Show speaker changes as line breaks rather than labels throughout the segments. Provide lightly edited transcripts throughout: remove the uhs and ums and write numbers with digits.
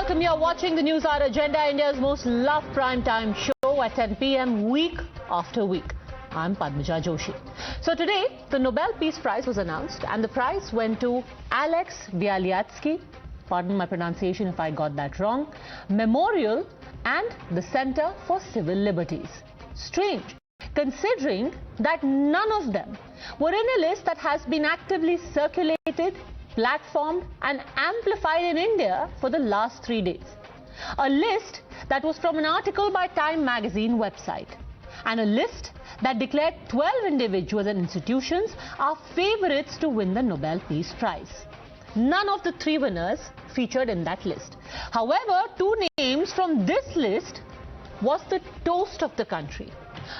welcome. You're watching the Newshour Agenda, India's most loved primetime show at 10 p.m. week after week. I'm Padmaja Joshi. So today, the Nobel Peace Prize was announced and the prize went to Alex Bialyatsky, pardon my pronunciation if I got that wrong, Memorial and the Center for Civil Liberties. Strange, considering that none of them were in a list that has been actively circulated, platformed and amplified in India for the last 3 days. A list that was from an article by Time magazine website, and a list that declared 12 individuals and institutions are favorites to win the Nobel Peace Prize. None of the 3 winners featured in that list. However, 2 names from this list was the toast of the country.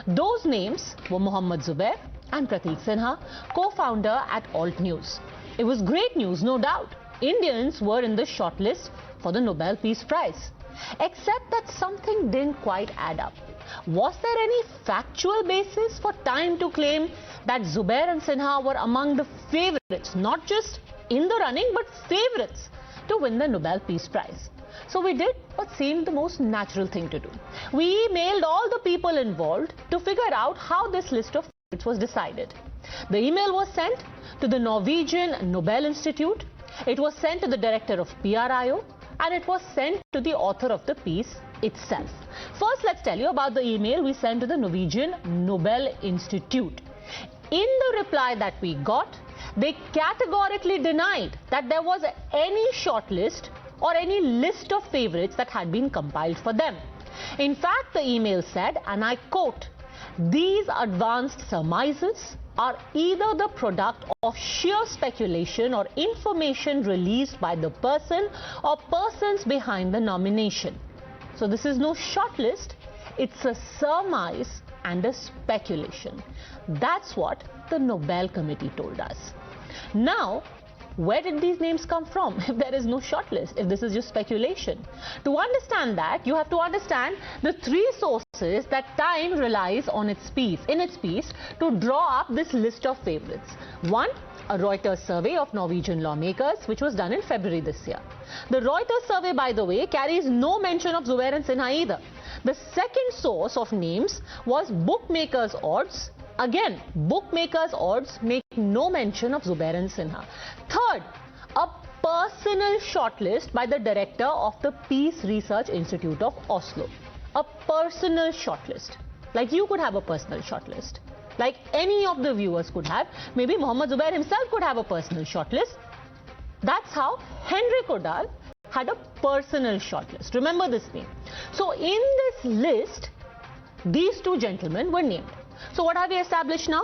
Those names were Mohammad Zubair and Pratik Sinha, co-founder at Alt News. It was great news, no doubt. Indians were in the shortlist for the Nobel Peace Prize. Except that something didn't quite add up. Was there any factual basis for Time to claim that Zubair and Sinha were among the favorites, not just in the running, but favorites to win the Nobel Peace Prize? So we did what seemed the most natural thing to do. We emailed all the people involved to figure out how this list of favorites was decided. The email was sent to the Norwegian Nobel Institute, it was sent to the director of Prio, and it was sent to the author of the piece itself. First, let's tell you about the email we sent to the Norwegian Nobel Institute. In the reply that we got, they categorically denied that there was any shortlist or any list of favorites that had been compiled for them. In fact, the email said, and I quote, "These advanced surmises are either the product of sheer speculation or information released by the person or persons behind the nomination." So this is no shortlist, it's a surmise and a speculation. That's what the Nobel Committee told us. Now, where did these names come from if there is no shortlist, if this is just speculation? To understand that, you have to understand the 3 sources that Time relies on in its piece to draw up this list of favorites. 1, a Reuters survey of Norwegian lawmakers, which was done in February this year. The Reuters survey, by the way, carries no mention of Zubair and Sinha either. The second source of names was bookmakers' odds. Again, bookmakers' odds make no mention of Zubair and Sinha. Third, a personal shortlist by the director of the Peace Research Institute of Oslo. A personal shortlist. Like you could have a personal shortlist. Like any of the viewers could have. Maybe Mohammad Zubair himself could have a personal shortlist. That's how Henry Kodal had a personal shortlist. Remember this name. So in this list, these 2 gentlemen were named. So what have we established now?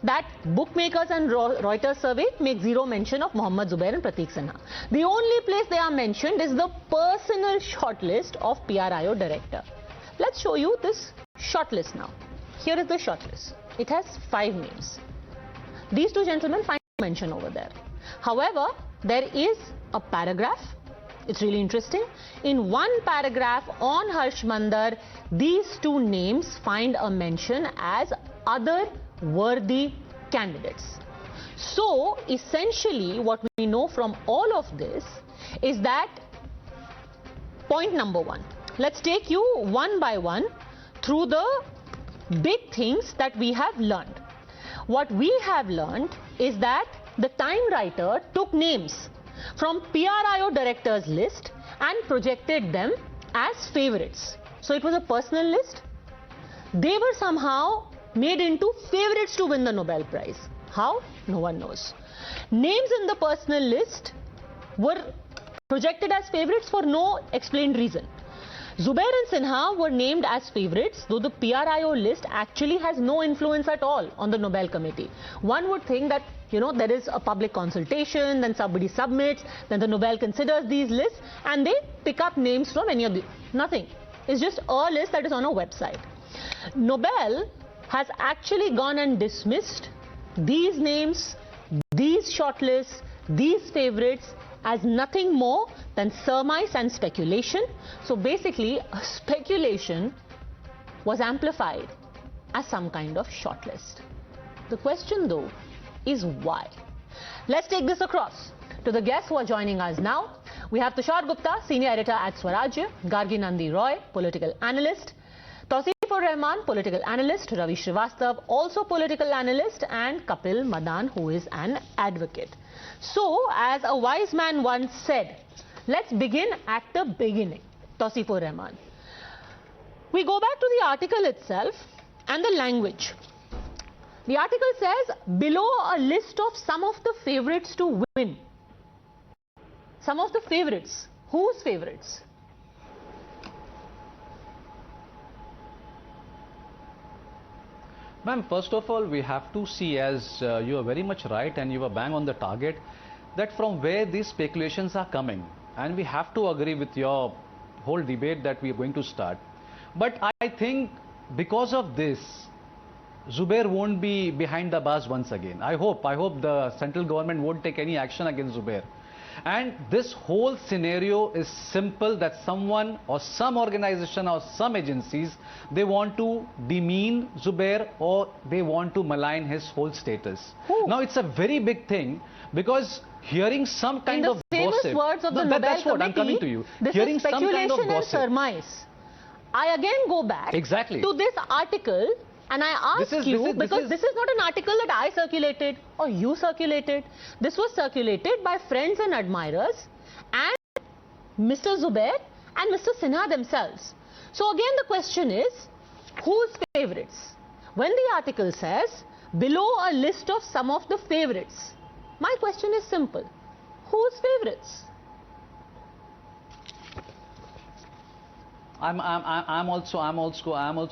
That bookmakers and Reuters survey make 0 mention of Mohammad Zubair and Pratik Sinha. The only place they are mentioned is the personal shortlist of PRIO director. Let's show you this shortlist now. Here is the shortlist. It has 5 names. These 2 gentlemen find no mention over there. However, there is a paragraph. It's really interesting. In one paragraph on Harsh Mandar, these 2 names find a mention as other worthy candidates. So, essentially, what we know from all of this is that point number 1. Let's take you one by one through the big things that we have learned. What we have learned is that the Time writer took names from PRIO directors list and projected them as favorites. So it was a personal list. They were somehow made into favorites to win the Nobel Prize. How? No one knows. Names in the personal list were projected as favorites for no explained reason. Zubair and Sinha were named as favorites, though the PRIO list actually has no influence at all on the Nobel Committee. One would think that, there is a public consultation, then somebody submits, then the Nobel considers these lists, and they pick up names from any of the... Nothing. It's just a list that is on a website. Nobel has actually gone and dismissed these names, these shortlists, these favorites as nothing more than surmise and speculation. So basically, a speculation was amplified as some kind of shortlist. The question though is why? Let's take this across to the guests who are joining us now. We have Tushar Gupta, senior editor at Swarajya, Gargi Nandi Roy, political analyst, Tauseef Ur Rehman, political analyst, Ravi Srivastav, also political analyst, and Kapil Madan, who is an advocate. So, as a wise man once said, let's begin at the beginning. Tauseef Ur Rehman. We go back to the article itself and the language. The article says, below a list of some of the favorites to win. Some of the favorites. Whose favorites?
Ma'am, first of all, we have to see, as you are very much right and you are bang on the target, that from where these speculations are coming. And we have to agree with your whole debate that we are going to start. But I think because of this, Zubair won't be behind the bars once again. I hope the central government won't take any action against Zubair. And this whole scenario is simple, that someone or some organization or some agencies, they want to demean Zubair or they want to malign his whole status.
Who?
Now it's a very big thing, because hearing some kind of gossip.
In the famous words of the Nobel
that's what
Committee,
I'm coming to you.
This
Hearing
is
some
speculation
kind of
and
gossip.
surmise. I again go back to this article and I ask you, because this is not an article that I circulated or you circulated. This was circulated by friends and admirers and Mr. Zubair and Mr. Sinha themselves. So again the question is, whose favorites? When the article says, below a list of some of the favorites, my question is simple. Whose favorites?
I'm also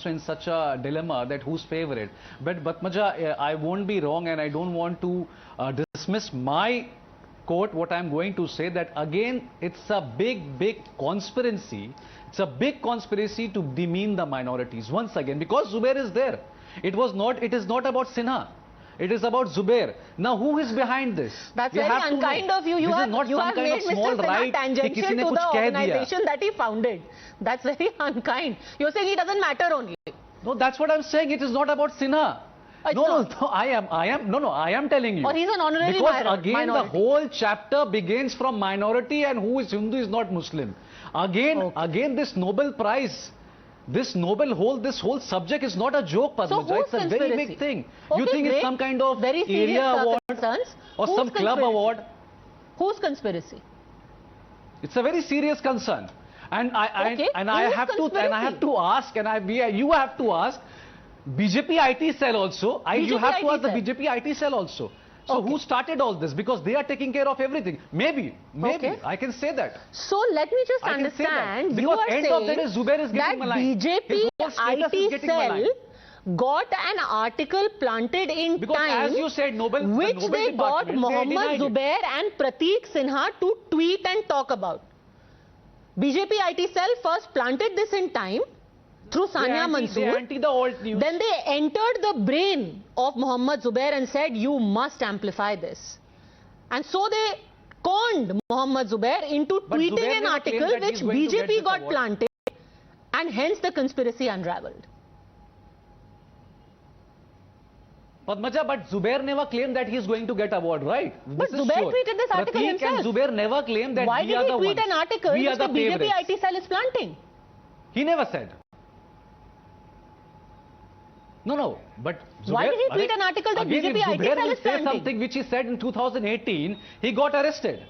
in such a dilemma that whose favorite. But Padmaja, I won't be wrong, and I don't want to dismiss my quote. What I'm going to say, that again it's a big conspiracy. It's a big conspiracy to demean the minorities once again, because Zubair is there. It is not about Sinha. It is about Zubair. Now, who is behind this?
That's very unkind of you. You have made Mr. Sinha tangential to the organization that he founded. That's very unkind. You're saying he doesn't matter only.
No, that's what I'm saying. It is not about Sinha. No, I am telling you.
Or he's an honorary
because again,
minority.
The whole chapter begins from minority and who is Hindu is not Muslim. Again, this Nobel Prize. This whole subject is not a joke, Padmaja.
So
it's a very big thing.
Okay,
you think it's some kind of area award or some club award?
Whose conspiracy?
It's a very serious concern, and I have to ask BJP IT cell also. You have to ask the BJP IT cell also. So who started all this? Because they are taking care of everything. Maybe I can say that.
So let me just understand.
Because end of the day, Zubair is getting maligned.
BJP IT cell got an article planted in Time,
as you said,
which they got Mohammad Zubair and Pratik Sinha to tweet and talk about. BJP IT cell first planted this in Time through Sania Mansoor. Then they entered the brain of Mohammad Zubair and said, you must amplify this. And so they conned Mohammad Zubair into tweeting an article which BJP got planted, and hence the conspiracy unraveled.
Padmaja, but Zubair never claimed that he is going to get award, right?
But Zubair tweeted this article himself.
And Zubair never claimed that
Why
we are the ones.
Why did he tweet an article which the BJP IT cell is planting?
He never said. No, but Zubair,
why did he tweet an article that BJP IT cell is planting?
Something which he said in 2018, he got arrested.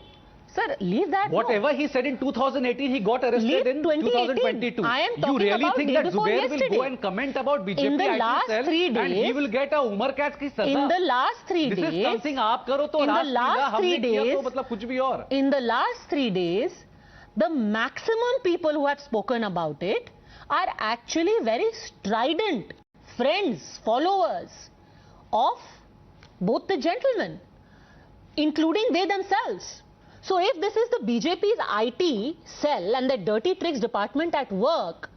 Sir, leave that.
Whatever he said in 2018, he got arrested in 2022.
I am talking
you really
about
think that Zubair will go and comment about BJP
in the last
IT cell
3 days,
and he will get a Umar Kaid ki saza?
In the last 3 days,
this is something aap karo to
in the last 3 days,
kuch bhi aur.
In the last 3 days, the maximum people who have spoken about it are actually very strident friends, followers of both the gentlemen, including they themselves. So if this is the BJP's IT cell and the dirty tricks department at work,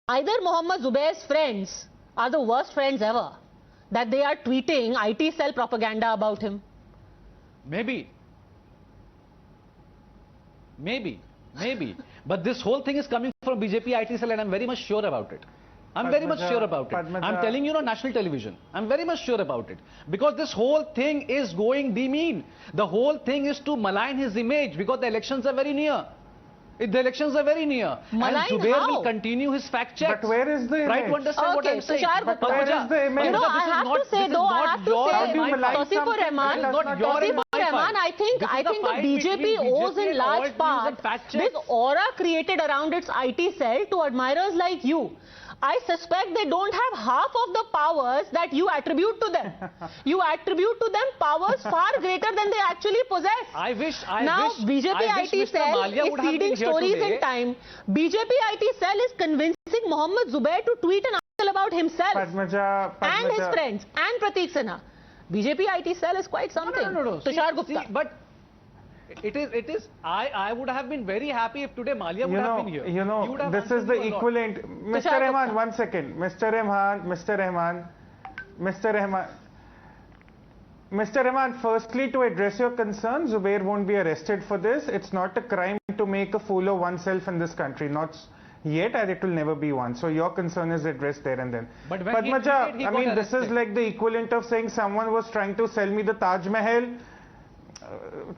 either Mohammad Zubair's friends are the worst friends ever, that they are tweeting IT cell propaganda about him.
Maybe. But this whole thing is coming from BJP IT cell, and I'm very much sure about it. I'm very much sure about it. I'm telling you on national television. I'm very much sure about it. Because this whole thing is going demean. The whole thing is to malign his image because the elections are very near. The elections are very near.
Malign
and Zubair
how?
will continue his fact checks.
But where is the image?
Try to understand what I'm saying.
But where is the image?
You know, I have to say though, I have to say, Tauseef Ur Rehman, I think the BJP owes in large part this aura created around its IT cell to admirers like you. I suspect they don't have half of the powers that you attribute to them. You attribute to them powers far greater than they actually possess. Now, BJP IT cell is feeding stories in time. BJP IT cell is convincing Mohammed Zubair to tweet an article about himself and his friends and Pratik Sinha. BJP IT cell is quite something.
No.
Tushar Gupta.
See, but it is. I would have been very happy if today Malia would have been here.
You know, this is the equivalent. Mr. Rehman, 1 second. Mr. Rehman, firstly, to address your concern, Zubair won't be arrested for this. It's not a crime to make a fool of oneself in this country. Not yet, and it will never be one. So your concern is addressed there and then.
But when
Padmaja,
he
I mean,
arrested.
this is like the equivalent of saying someone was trying to sell me the Taj Mahal.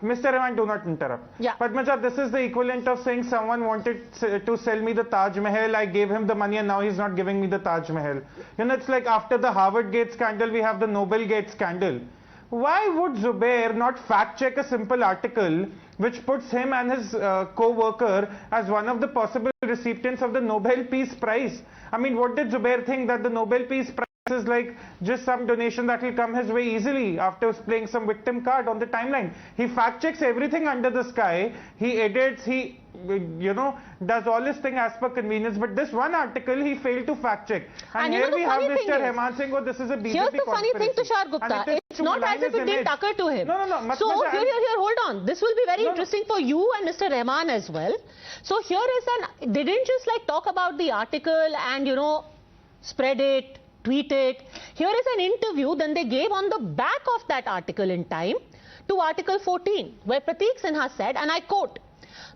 Mr. Rehman, do not interrupt.
Yeah.
Padmaja, this is the equivalent of saying someone wanted to sell me the Taj Mahal. I gave him the money and now he's not giving me the Taj Mahal. You know, it's like after the Harvard Gate scandal, we have the Nobel Gate scandal. Why would Zubair not fact check a simple article which puts him and his co-worker as one of the possible recipients of the Nobel Peace Prize? I mean, what did Zubair think, that the Nobel Peace Prize is like just some donation that will come his way easily after playing some victim card on the timeline? He fact checks everything under the sky. He edits, he, you know, does all his thing as per convenience. But this one article, he failed to fact check. And here we have Mr. Rehman saying, oh, this is a BJP
Here's the funny thing, Tushar Gupta. It's not as if it didn't occur to him.
No.
So here, hold on. This will be very interesting for you and Mr. Rehman as well. So here is they didn't just like talk about the article and, you know, spread it, tweet it. Here is an interview then they gave on the back of that article in Time to Article 14, where Pratik Sinha said, and I quote,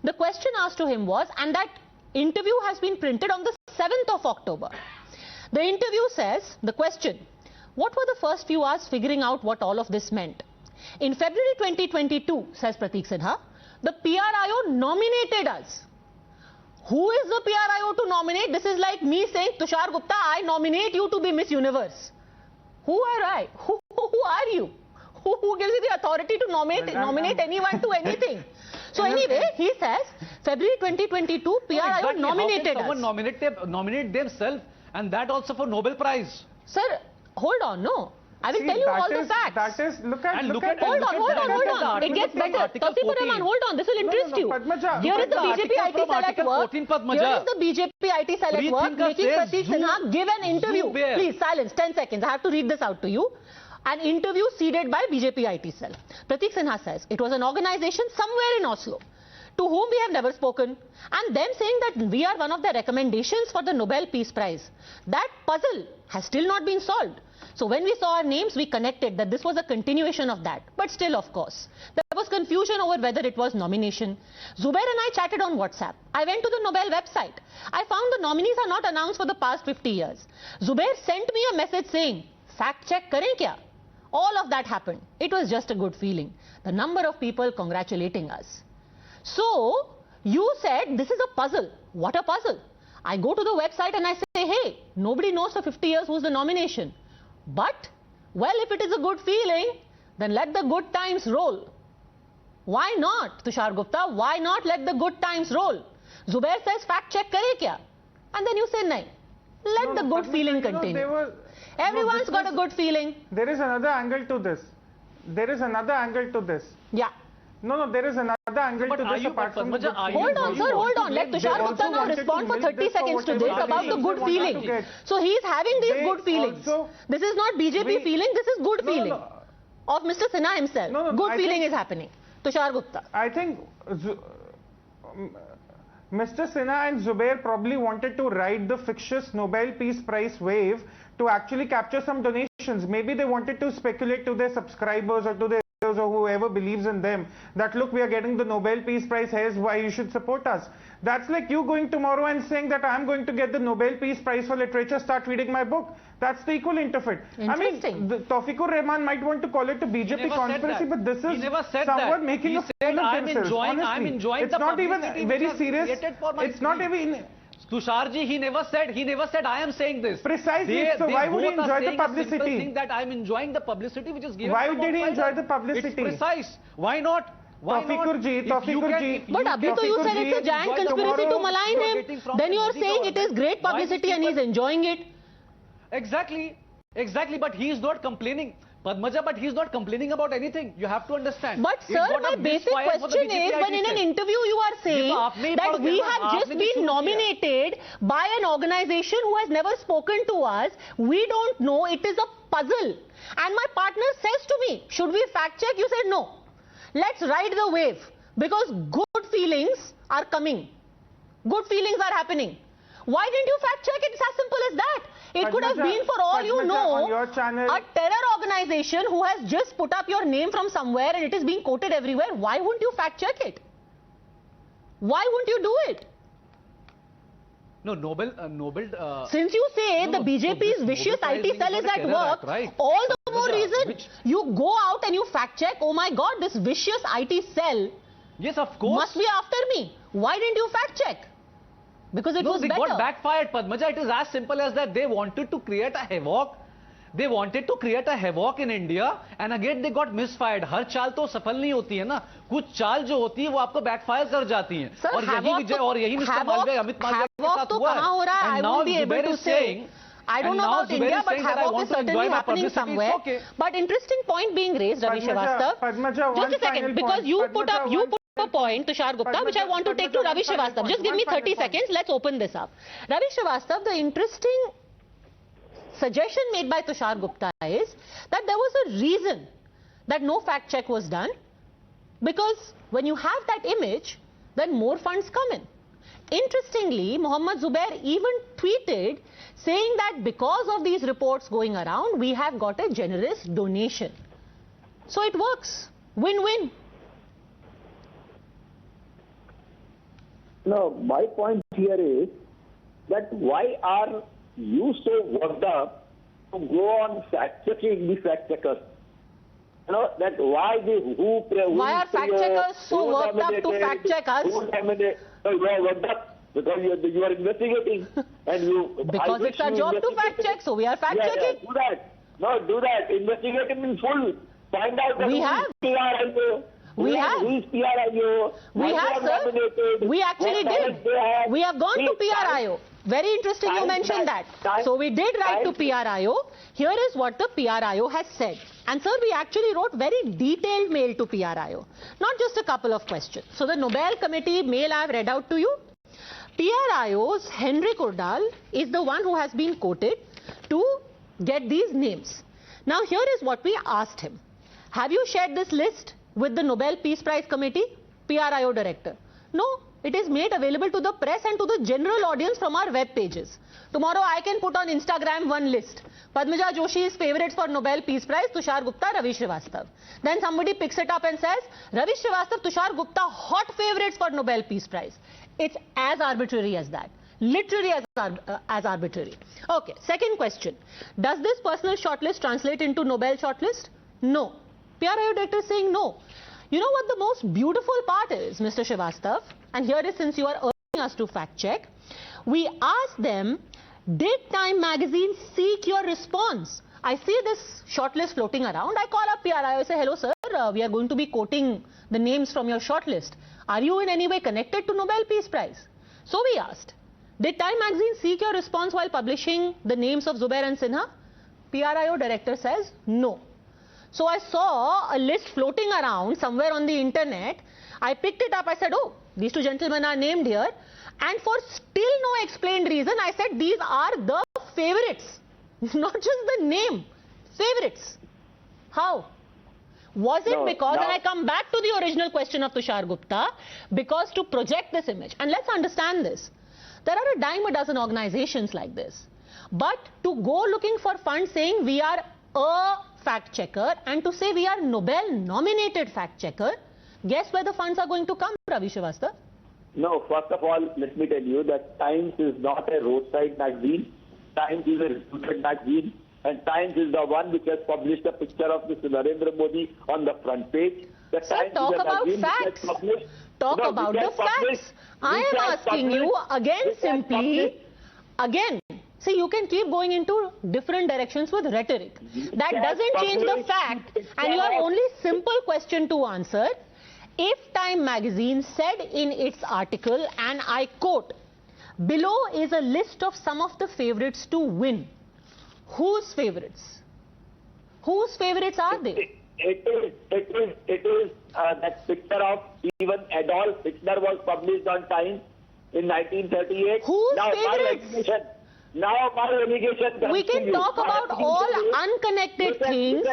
the question asked to him was, and that interview has been printed on the 7th of October. The interview says, the question, what were the first few hours figuring out what all of this meant? In February 2022, says Pratik Sinha, the PRIO nominated us. Who is the PRIO to nominate? This is like me saying, Tushar Gupta, I nominate you to be Miss Universe. Who are I? Who are you? Who gives you the authority to nominate anyone to anything? So anyway, he says, February 2022, PRIO nominated us.
Someone nominate themselves, and that also for Nobel Prize.
Sir, hold on, no. I will tell you all the facts.
Look at.
Hold on. It gets better. Tauseef Ur Rehman, hold on. This will interest you.
Padmaja,
Here is the BJP IT cell at work. Here is the BJP IT cell at work making Pratik Sinha give an interview. Please, silence. 10 seconds. I have to read this out to you. An interview seeded by BJP IT cell. Pratik Sinha says it was an organization somewhere in Oslo to whom we have never spoken, and them saying that we are one of the recommendations for the Nobel Peace Prize. That puzzle has still not been solved. So when we saw our names, we connected that this was a continuation of that. But still, of course, there was confusion over whether it was nomination. Zubair and I chatted on WhatsApp. I went to the Nobel website. I found the nominees are not announced for the past 50 years. Zubair sent me a message saying, fact check kare kya? All of that happened. It was just a good feeling. The number of people congratulating us. So, you said this is a puzzle. What a puzzle. I go to the website and I say, hey, nobody knows for 50 years who's the nomination. But, well, if it is a good feeling, then let the good times roll. Why not, Tushar Gupta? Why not let the good times roll? Zubair says, fact check kare kya? And then you say, nahin. Let the good feeling continue. Everyone's got a good feeling.
There is another angle to this.
Yeah.
No, there is another angle to this apart from the good feeling.
Hold on, sir, hold on. Let Tushar Gupta now respond for 30 seconds to this about the good feeling. So he's having these good feelings. This is not BJP feeling, this is good feeling of Mr. Sinha himself. Good feeling is happening. Tushar Gupta.
I think Mr. Sinha and Zubair probably wanted to ride the fictitious Nobel Peace Prize wave to actually capture some donations. Maybe they wanted to speculate to their subscribers or to their leaders or whoever believes in them that look, we are getting the Nobel Peace Prize, here's why you should support us. That's like you going tomorrow and saying that I'm going to get the Nobel Peace Prize for literature, start reading my book. That's the equivalent of it. I mean, Tauseef Ur Rehman might want to call it a BJP conspiracy, but this is someone making a fool of themselves. Honestly,
I'm enjoying
it's not even very serious. It's not even.
Tusharji, he never said I am saying this.
Precisely. So why would he enjoy the publicity?
Think that I am enjoying the publicity which is given.
Why did he enjoy the publicity?
It's precise. Why not?
Tauseef Ur ji.
But Abhi, so you said it's a giant conspiracy to malign him. Then you are saying it is great publicity and he's enjoying it.
Exactly. But he is not complaining. Padmaja, but he's not complaining about anything. You have to understand.
But sir, my basic question is, when in an interview you are saying that we have just been nominated by an organization who has never spoken to us, we don't know, it is a puzzle. And my partner says to me, should we fact check? You said no. Let's ride the wave, because good feelings are coming. Good feelings are happening. Why didn't you fact check it? It's as simple as that. It could have been, for all you know, a terror organization who has just put up your name from somewhere and it is being quoted everywhere. Why wouldn't you fact check it? Why wouldn't you do it?
No, Nobel.
Since you say the BJP's vicious IT cell is at work, all the more reason you go out and you fact check. Oh my God, this vicious IT cell,
yes, of course,
must be after me. Why didn't you fact check? Because it was better.
Got backfired, Padmaja. It is as simple as that. They wanted to create a havoc. They wanted to create a havoc in India, and again they got misfired. हर चाल तो सफल नहीं होती है ना. कुछ चाल जो होती है वो आपको backfire कर जाती हैं. और यही विजय और यही मिस्टर मालवीय, अमित मालवीय के साथ हुआ है. And now Zubair is saying,
I don't know about India, but havoc is certainly happening somewhere. But interesting point being raised, Ravi Srivastava. Just a second, because you put up a point, Tushar Gupta, which I want to take to Ravi Srivastava. Just give me 30 seconds. Let's open this up. Ravi Srivastava, the interesting suggestion made by Tushar Gupta is that there was a reason that no fact check was done, because when you have that image, then more funds come in. Interestingly, Mohammad Zubair even tweeted saying that because of these reports going around, we have got a generous donation. So it works. Win-win.
No, my point here is that why are you so worked up to go on fact-checking the fact-checkers? You know, that why
why are fact-checkers so worked up to fact-check us?
No, you are worked up because you are investigating. And you,
because it's our job to fact-check, so we are fact-checking.
Yeah, do that. No, do that. Investigate in full. Find out
we have. We have.
Who is PRIO?
We have, sir. We actually did. We have gone to PRIO. Very interesting you mentioned that. So we did write to PRIO. Here is what the PRIO has said. And sir, we actually wrote very detailed mail to PRIO. Not just a couple of questions. So the Nobel Committee mail I have read out to you. PRIO's Henry Kurdal is the one who has been quoted to get these names. Now here is what we asked him. Have you shared this list with the Nobel Peace Prize Committee? PRIO director. No, it is made available to the press and to the general audience from our web pages. Tomorrow I can put on Instagram one list. Padmaja Joshi's favorites for Nobel Peace Prize, Tushar Gupta, Ravi Srivastava. Then somebody picks it up and says, Ravi Srivastava, Tushar Gupta, hot favorites for Nobel Peace Prize. It's as arbitrary as that. Literally as arbitrary. Okay, second question. Does this personal shortlist translate into Nobel shortlist? No. PRIO director is saying no. You know what the most beautiful part is, Mr. Srivastava? And here is, since you are urging us to fact check, we asked them, did Time magazine seek your response? I see this shortlist floating around. I call up PRIO, I say, hello sir, we are going to be quoting the names from your shortlist. Are you in any way connected to Nobel Peace Prize? So we asked, did Time magazine seek your response while publishing the names of Zubair and Sinha? PRIO director says no. So I saw a list floating around somewhere on the internet. I picked it up. I said, oh, these two gentlemen are named here. And for still no explained reason, I said, these are the favorites. Not just the name. Favorites. How? Was it because, and I come back to the original question of Tushar Gupta, because to project this image, and let's understand this, there are a dime a dozen organizations like this. But to go looking for funds saying we are a fact checker and to say we are Nobel nominated fact checker, guess where the funds are going to come, Ravi Srivastava?
No, first of all, let me tell you that Times is not a roadside magazine. Times is a reputed magazine. And Times is the one which has published a picture of Mr. Narendra Modi on the front page. The
Sir,
Times
talk
is a
about
magazine
facts.
which has published,
Talk about the facts. I am asking you again simply, see, you can keep going into different directions with rhetoric. That doesn't change the fact, and you have only simple question to answer. If Time magazine said in its article, and I quote, below is a list of some of the favorites to win. Whose favorites? Whose favorites are they?
It is that picture of even Adolf Hitler was published on Times in 1938.
Whose favorites?
Now my allegation comes
We
to
can
you.
talk about all unconnected things,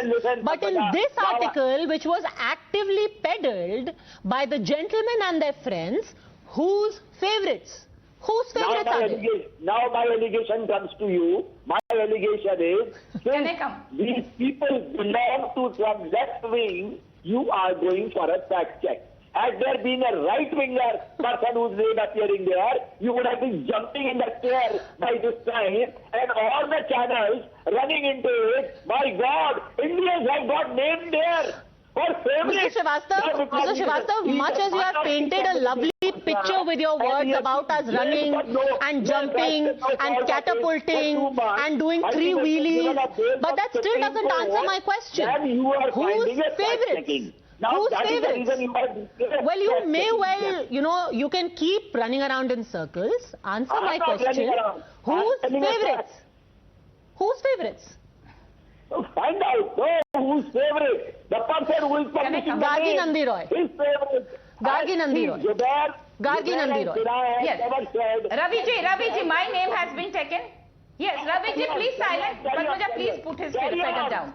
but in this article, which was actively peddled by the gentlemen and their friends, whose favorites? Whose favorites are they?
Now my allegation comes to you. My allegation is, since these people belong to some left wing, you are going for a fact check. Had there been a right-winger person whose name appearing there, you would have been jumping in the chair by this time, and all the channels running into it. My God, Indians have got named there.
Mr. Srivastava, much as you have painted a lovely picture with your words about us running and jumping and catapulting and doing three wheelies, but that still doesn't answer my question. Whose favorites? Whose favorites? Well, you may well, you can keep running around in circles. Answer my question. Whose favorites? Whose favorites?
Find out whose favorite. The person who is publishing the name.
Gargi Nandi Roy.
His favorite.
Gargi Nandi Roy.
Zubair,
Gargi Nandi Roy.
Yes. Raviji, my name has been taken. Yes, Raviji, please silent. Padmaja, please put his feather down.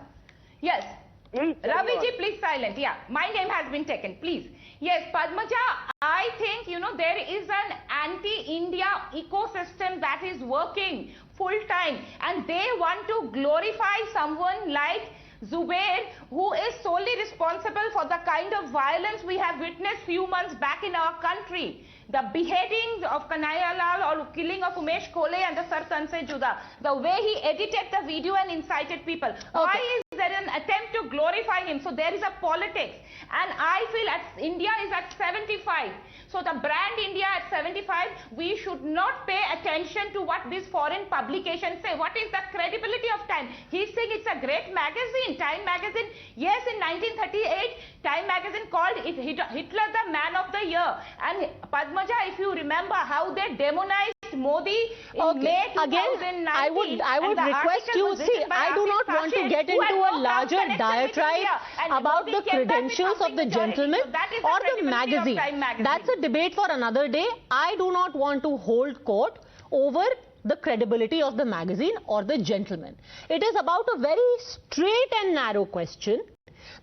Yes. Raviji, please silent. Yeah, my name has been taken, please. Yes, Padmaja, I think, there is an anti-India ecosystem that is working full time, and they want to glorify someone like Zubair, who is solely responsible for the kind of violence we have witnessed few months back in our country. The beheadings of Kanhaiya or killing of Umesh Kole and the Sar Kanse Juda, the way he edited the video and incited people. Okay. Why is there an attempt to glorify him? So there is a politics, and I feel India is at 75. So the brand India at 75, we should not pay attention to what these foreign publications say. What is the credibility of Time? He's saying it's a great magazine, Time magazine. Yes, in 1938, Time magazine called Hitler the man of the year. And Padmaja, if you remember how they demonized Modi in May 2019.
Again, I would request you, see, I do not want to get into a larger diatribe about the credentials of the gentleman or the magazine. That's a debate for another day. I do not want to hold court over the credibility of the magazine or the gentleman. It is about a very straight and narrow question.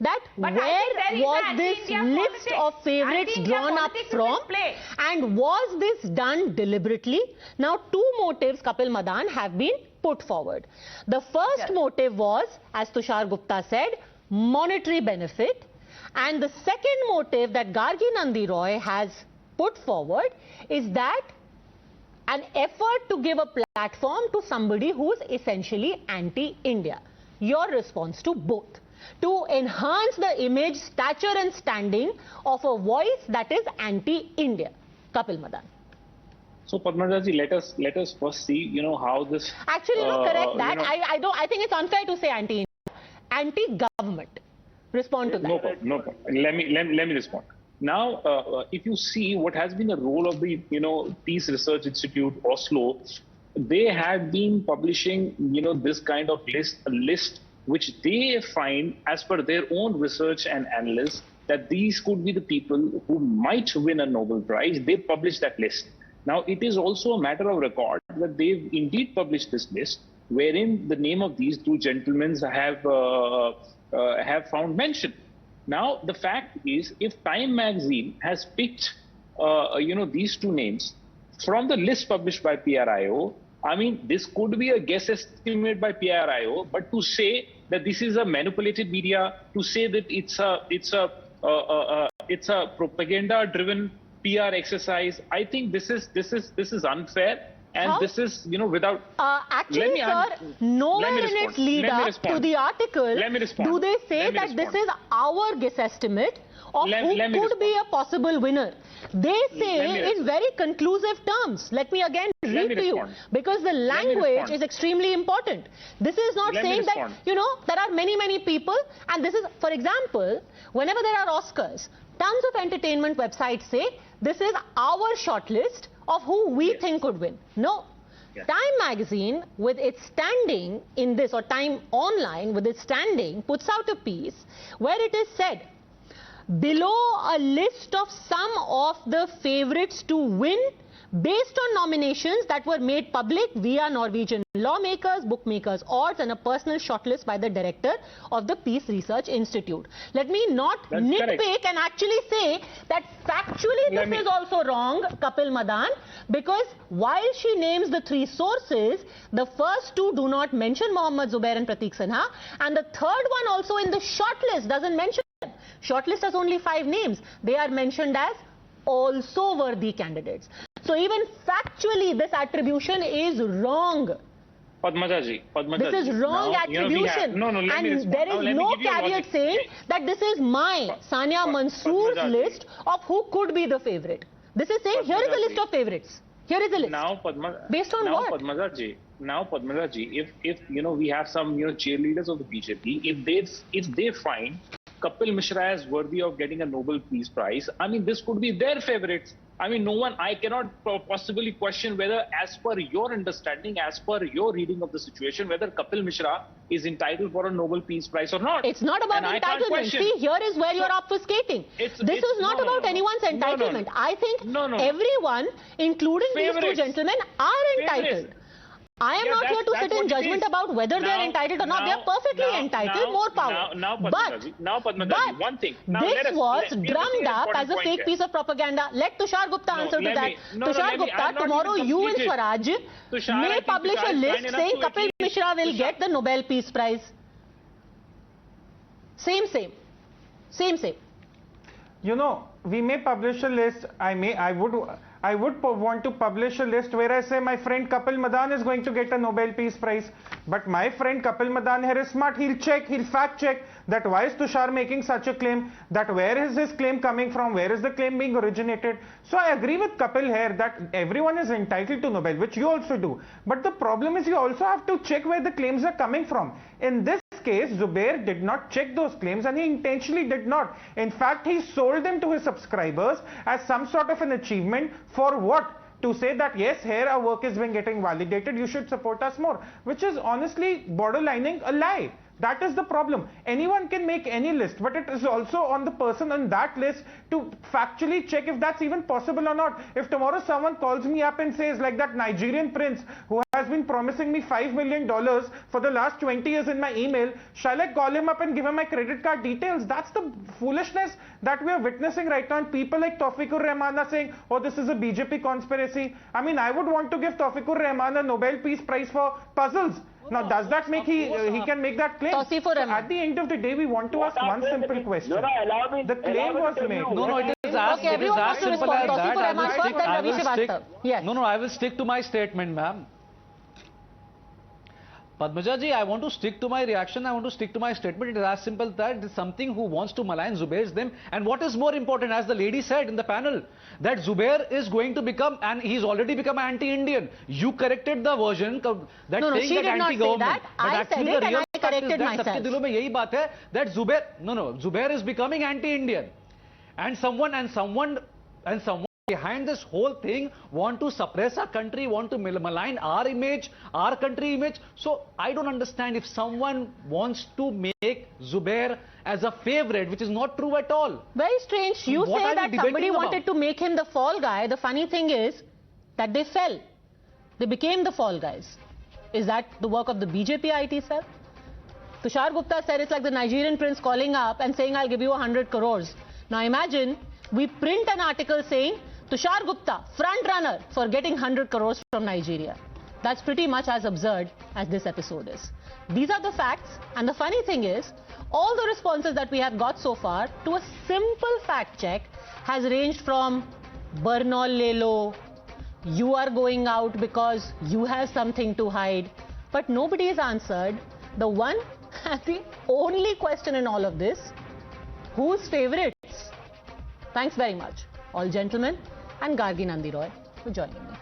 That where was this list of favorites drawn up from, and was this done deliberately? Now, two motives, Kapil Madan, have been put forward. The first motive was, as Tushar Gupta said, monetary benefit, and the second motive that Gargi Nandi Roy has put forward is that an effort to give a platform to somebody who is essentially anti-India. Your response to both, to enhance the image, stature and standing of a voice that is anti-India. Kapil Madan.
So Padmaja ji, let us first see, how this.
Actually, correct that. I think it's unfair to say anti-India. Anti-government. Respond to that.
No problem. Let me respond. Now, if you see what has been the role of the, Peace Research Institute, Oslo, they have been publishing, this kind of list which they find, as per their own research and analysis, that these could be the people who might win a Nobel Prize. They publish that list. Now, it is also a matter of record that they've indeed published this list, wherein the name of these two gentlemen have found mention. Now, the fact is, if Time magazine has picked, these two names from the list published by PRIO, I mean, this could be a guess estimate by PRIO, but to say that this is a manipulated media, to say that it's a propaganda-driven PR exercise. I think this is unfair. And
How?
this is, without...
Actually, sir, nowhere in its lead up to the article do they say that this is our guess estimate of who could be a possible winner. They say in very conclusive terms. Let me again read to you, because the language is extremely important. This is not saying that, there are many people, and this is, for example, whenever there are Oscars, tons of entertainment websites say this is our shortlist of who we think could win. No. Time magazine, with its standing in this, or Time Online with its standing, puts out a piece where it is said, below a list of some of the favorites to win based on nominations that were made public via Norwegian lawmakers, bookmakers, odds, and a personal shortlist by the director of the Peace Research Institute. Let me not nitpick and actually say that factually this is also wrong, Kapil Madan, because while she names the three sources, the first two do not mention Mohammad Zubair and Pratik Sinha, and the third one also in the shortlist doesn't mention them. Shortlist has only 5 names. They are mentioned as also worthy candidates. So even factually, this attribution is wrong.
Padmaja ji,
this is wrong attribution. And there is no caveat saying that this is my, Sania Mansoor's list of who could be the favorite. This is saying here is a list of favorites. Here is a list.
Now,
based on what?
Padmaja ji, if we have some cheerleaders of the BJP, if they find Kapil Mishra is worthy of getting a Nobel Peace Prize, I mean, this could be their favorites. I mean, I cannot possibly question whether, as per your understanding, as per your reading of the situation, whether Kapil Mishra is entitled for a Nobel Peace Prize or not.
It's not about entitlement. See, here is where you're obfuscating. This is not about anyone's entitlement. I think everyone, including these two gentlemen, are entitled. I am not here to sit in judgment about whether they are entitled or not. They are perfectly entitled, more power. But
one thing.
This was drummed up as a fake piece of propaganda. Let Tushar Gupta answer to that. Tushar Gupta, tomorrow you in Swaraj may publish a list saying Kapil Mishra will get the Nobel Peace Prize. Same.
We may publish a list. I would want to publish a list where I say my friend Kapil Madan is going to get a Nobel Peace Prize. But my friend Kapil Madan here is smart. He'll fact check that why is Tushar making such a claim, that where is his claim coming from, where is the claim being originated. So I agree with Kapil here that everyone is entitled to Nobel, which you also do. But the problem is you also have to check where the claims are coming from. In this case, Zubair did not check those claims, and he intentionally did not. In fact, he sold them to his subscribers as some sort of an achievement. For what? To say that yes, here our work is being getting validated, you should support us more, which is honestly borderlining a lie. That is the problem. Anyone can make any list, but it is also on the person on that list to factually check if that's even possible or not. If tomorrow someone calls me up and says, like that Nigerian prince who has been promising me $5 million for the last 20 years in my email, shall I call him up and give him my credit card details? That's the foolishness that we are witnessing right now. And people like Tauseef Ur Rehman are saying, oh, this is a BJP conspiracy. I mean, I would want to give Tauseef Ur Rehman a Nobel Peace Prize for puzzles. Now, does that make he can make that claim? So at the end of the day, we want to ask one simple question. The claim was made.
No, it is as simple as that. I will stick to my statement, ma'am. Padmaja ji, I want to stick to my reaction. I want to stick to my statement. It is as simple as that. It is something who wants to malign Zubair's them. And what is more important, as the lady said in the panel, that Zubair is going to become, and he's already become anti-Indian. You corrected the version that saying that anti-government.
I said it and I corrected myself.
सबके दिलों में यही बात है that Zubair is becoming anti-Indian, and someone behind this whole thing want to suppress our country, want to malign our image, our country image. So I don't understand if someone wants to make Zubair as a favorite, which is not true at all.
Very strange. You say that somebody wanted to make him the fall guy. The funny thing is that they fell. They became the fall guys. Is that the work of the BJP IT cell? Tushar Gupta said it's like the Nigerian prince calling up and saying, I'll give you 100 crores. Now imagine we print an article saying, Tushar Gupta, front runner for getting 100 crores from Nigeria. That's pretty much as absurd as this episode is. These are the facts, and the funny thing is, all the responses that we have got so far to a simple fact check has ranged from Bernal Lelo, you are going out because you have something to hide, but nobody has answered the one and the only question in all of this: whose favorites? Thanks very much, all gentlemen and Gargi Nandi Roy, for joining me.